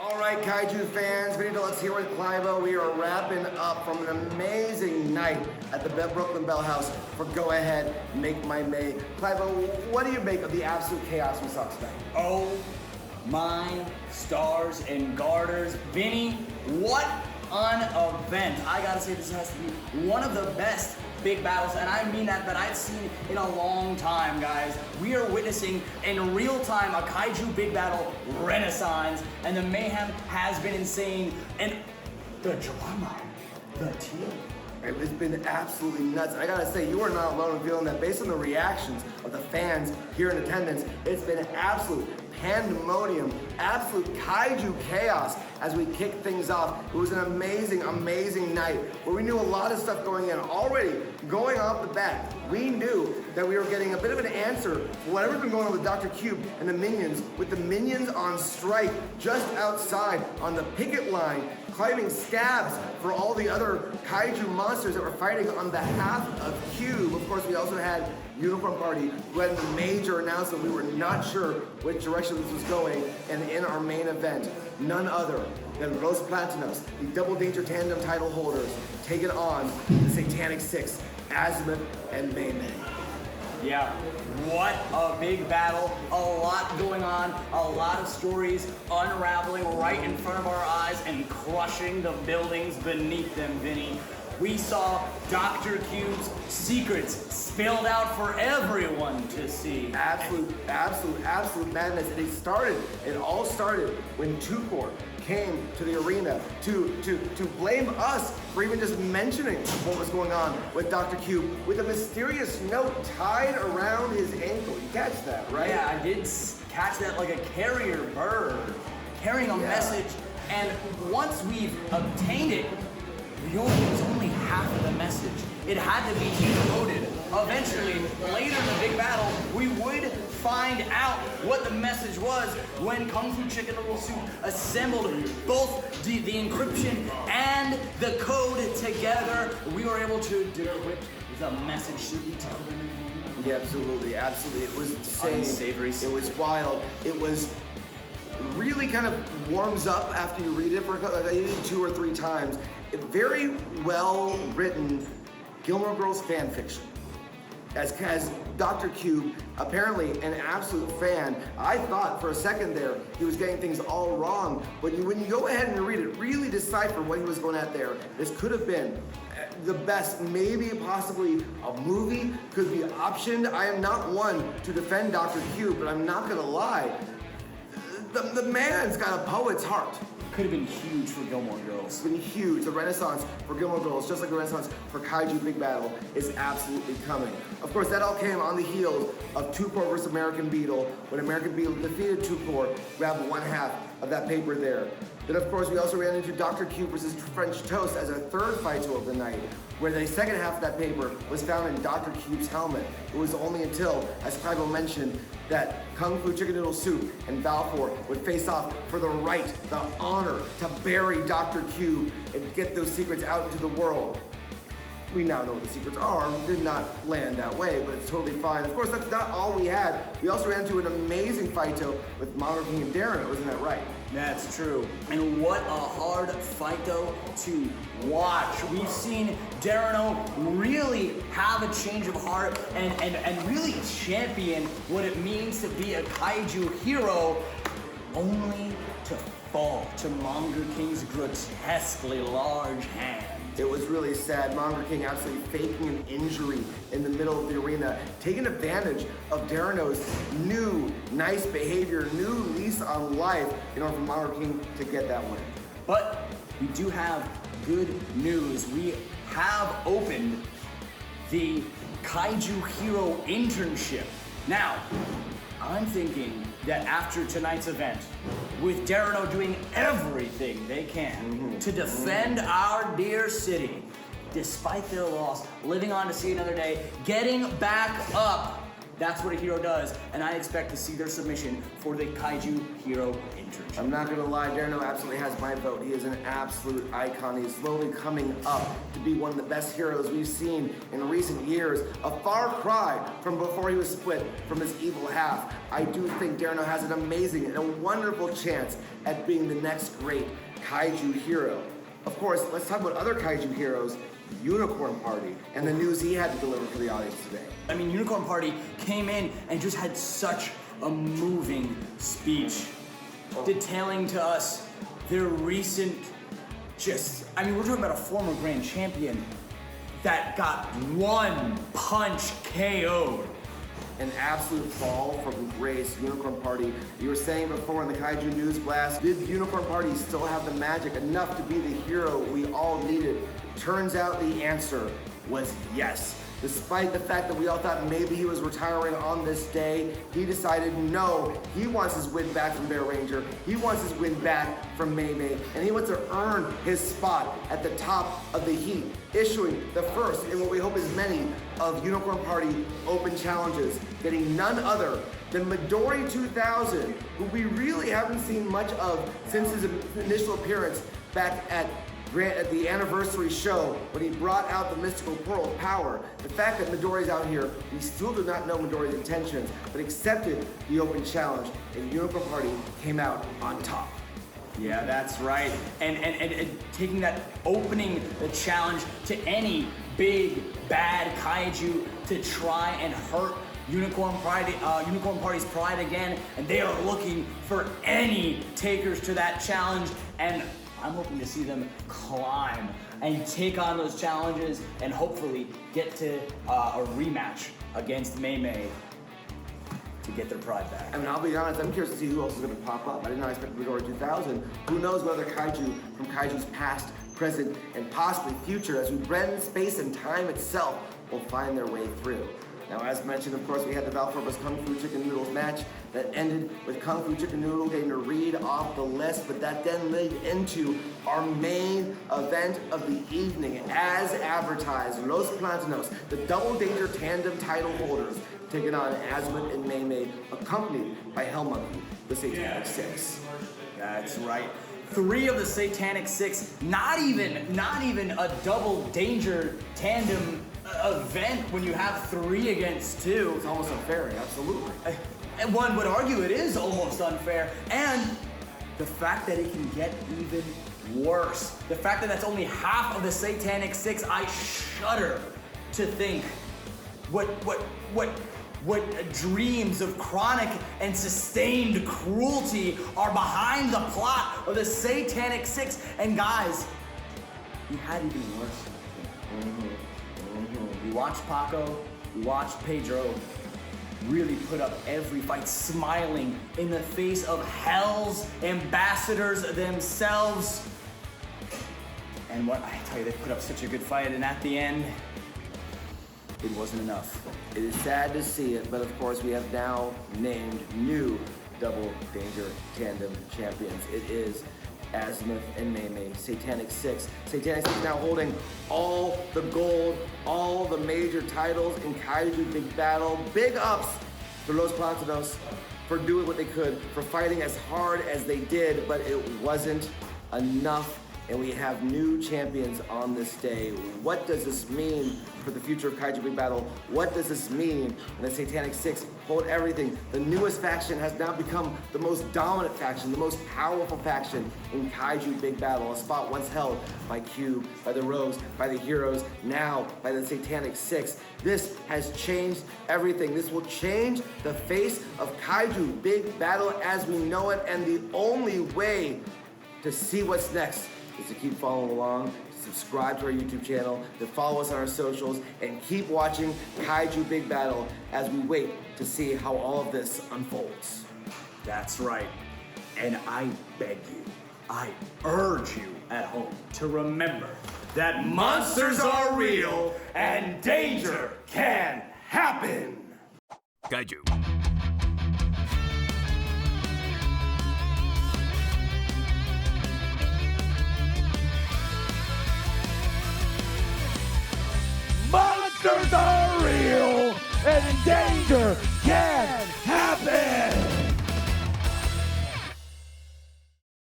All right, Kaiju fans, Vinny D'Lux here with Clybo. We are wrapping up from an amazing night at the Brooklyn Bell House for Go Ahead, Make My May. Clybo, what do you make of the absolute chaos we saw tonight? Oh my stars and garters. Vinny, what an event. I gotta say, this has to be one of the best big battles, and I mean that I've seen in a long time, guys. We are witnessing in real time a Kaiju Big Battel renaissance, and the mayhem has been insane, and the drama, the team. It's been absolutely nuts. I gotta say, you are not alone in feeling that. Based on the reactions of the fans here in attendance, it's been absolute pandemonium, absolute kaiju chaos as we kick things off. It was an amazing, amazing night where we knew a lot of stuff going in. Already, going off the bat, we knew that we were getting a bit of an answer for whatever's been going on with Dr. Cube and the Minions, with the Minions on strike just outside on the picket line, climbing scabs for all the other kaiju monsters that were fighting on behalf of Cube. Of course, we also had Unicorn Party, who had a major announcement. We were not sure which direction this was going, and in our main event, none other than Los Platinos, the Double Danger Tandem title holders, taking on the Satanic Six, Azimuth and May May. Yeah, what a big battle, a lot going on, a lot of stories unraveling right in front of our eyes and crushing the buildings beneath them, Vinny. We saw Dr. Cube's secrets spilled out for everyone to see. Absolute madness. And it all started when Tukor came to the arena to blame us for even just mentioning what was going on with Dr. Cube with a mysterious note tied around his ankle. You catch that, right? Yeah, I did catch that, like a carrier bird carrying a message. And once we've obtained it, it was only half of the message. It had to be decoded. Eventually, later in the big battle, we would find out what the message was when Kung Fu Chicken Noodle Soup assembled both the encryption and the code together. We were able to decrypt the message to be told. Yeah, absolutely. It was insane. Unsavory. It was wild. It was really kind of warms up after you read it for maybe 2 or 3 times. A very well written Gilmore Girls fan fiction. As Dr. Cube, apparently an absolute fan, I thought for a second there he was getting things all wrong. But when you go ahead and read it, really decipher what he was going at there. This could have been the best, maybe possibly a movie could be optioned. I am not one to defend Dr. Cube, but I'm not gonna lie. The man's got a poet's heart. Could have been huge for Gilmore Girls. It's been huge. The renaissance for Gilmore Girls, just like the renaissance for Kaiju Big Battel, is absolutely coming. Of course, that all came on the heels of Tukor versus American Beetle, when American Beetle defeated Tukor, grabbed 1/2 of that paper there. Then, of course, we also ran into Dr. Cube versus French Toast as a third fight of the night, where the second half of that paper was found in Dr. Cube's helmet. It was only until, as Clybo mentioned, that Kung Fu Chicken Noodle Soup and Balfour would face off for the right, the honor to bury Dr. Cube and get those secrets out into the world. We now know what the secrets are. Did not land that way, but it's totally fine. Of course, that's not all we had. We also ran into an amazing fight with Mongo King and Darren, isn't that right? That's true. And what a hard fight though to watch. We've seen Darren really have a change of heart and really champion what it means to be a kaiju hero, only to fall to Monger King's grotesquely large hand. It was really sad. Monger King absolutely faking an injury in the middle of the arena, taking advantage of Darano's new nice behavior, new lease on life in order for Monger King to get that win. But we do have good news. We have opened the Kaiju Hero internship. Now, I'm thinking that after tonight's event, with Darano doing everything they can to defend our dear city, despite their loss, living on to see another day, getting back up, That's what a hero does, and I expect to see their submission for the Kaiju Hero internship. I'm not gonna lie, Darno absolutely has my vote. He is an absolute icon. He's slowly coming up to be one of the best heroes we've seen in recent years. A far cry from before he was split from his evil half. I do think Darno has an amazing and a wonderful chance at being the next great Kaiju hero. Of course, let's talk about other Kaiju heroes. Unicorn Party and the news he had to deliver for the audience today. I mean, Unicorn Party came in and just had such a moving speech, detailing to us their recent we're talking about a former grand champion that got one punch KO'd. An absolute fall from grace. Unicorn Party, you were saying before in the Kaiju News Blast, did Unicorn Party still have the magic enough to be the hero we all needed? Turns out the answer was yes. Despite the fact that we all thought maybe he was retiring on this day, he decided no, he wants his win back from Bear Ranger, he wants his win back from Mei Mei, and he wants to earn his spot at the top of the heat, issuing the first in what we hope is many of Unicorn Party open challenges, getting none other than Midori 2000, who we really haven't seen much of since his initial appearance back at the anniversary show when he brought out the mystical pearl of power. The fact that Midori's out here, we still do not know Midori's intentions, but accepted the open challenge, and Unicorn Party came out on top. Yeah, that's right. And taking that opening the challenge to any big bad kaiju to try and hurt Unicorn Party's pride again, and they are looking for any takers to that challenge, and I'm hoping to see them climb and take on those challenges and hopefully get to a rematch against Mei Mei to get their pride back. I mean, I'll be honest, I'm curious to see who else is going to pop up. I did not expect Midori 2000. Who knows what other kaiju from kaiju's past, present, and possibly future, as we blend space and time itself, will find their way through. Now, as mentioned, of course, we had the Valkyrie vs. Kung Fu Chicken Noodles match that ended with Kung Fu Chicken Noodle getting to read off the list, but that then led into our main event of the evening. As advertised, Los Plantanos, the Double Danger Tandem title holders, taking on Azimuth and Mei Mei, accompanied by Hellmonkey, the Satanic Six. That's right. 3 of the Satanic Six, not even a Double Danger Tandem event when you have 3 against 2. It's almost unfair, absolutely. And one would argue it is almost unfair. And the fact that it can get even worse. The fact that that's only half of the Satanic Six, I shudder to think what dreams of chronic and sustained cruelty are behind the plot of the Satanic Six. And guys, we had even worse. We watched Paco, we watched Pedro really put up every fight, smiling in the face of Hell's ambassadors themselves. And what I tell you, they put up such a good fight, and at the end, it wasn't enough. It is sad to see it, but of course we have now named new Double Danger Tandem champions. It is Azimuth and Mei Mei, Satanic Six. Satanic Six now holding all the gold, all the major titles in Kaiju Big Battel. Big ups for Los Plantanos for doing what they could, for fighting as hard as they did, but it wasn't enough. And we have new champions on this day. What does this mean for the future of Kaiju Big Battel? What does this mean when the Satanic Six hold everything? The newest faction has now become the most dominant faction, the most powerful faction in Kaiju Big Battel. A spot once held by Cube, by the Rogues, by the Heroes, now by the Satanic Six. This has changed everything. This will change the face of Kaiju Big Battel as we know it, and the only way to see what's next is to keep following along, to subscribe to our YouTube channel, to follow us on our socials, and keep watching Kaiju Big Battel as we wait to see how all of this unfolds. That's right. And I beg you, I urge you at home to remember that monsters are real and danger can happen. Kaiju. Monsters are real and danger can happen.